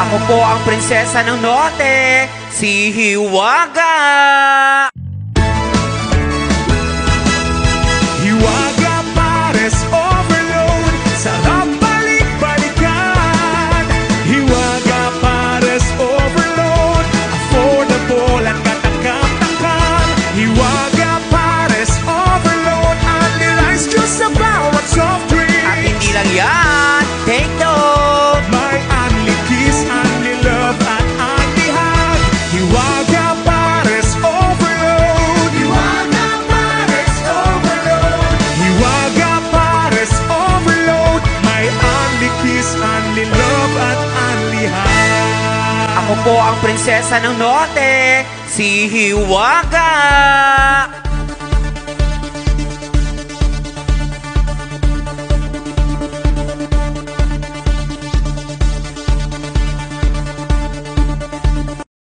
Ako po ang prinsesa ng norte, si Hiwaga. Hiwaga Pares Overload, sarap balik-balikan. Hiwaga Pares Overload, affordable at katakam-takam. Hiwaga Pares Overload, only rice juice sa bawat soft drink. At hindi lang yan, take note, may only kiss, only love at only hug. Hiwaga Pares Overload. Hiwaga Pares Overload. Hiwaga Pares Overload, may only kiss, only love at only hug. ako po ang prinsesa ng norte, si Hiwaga.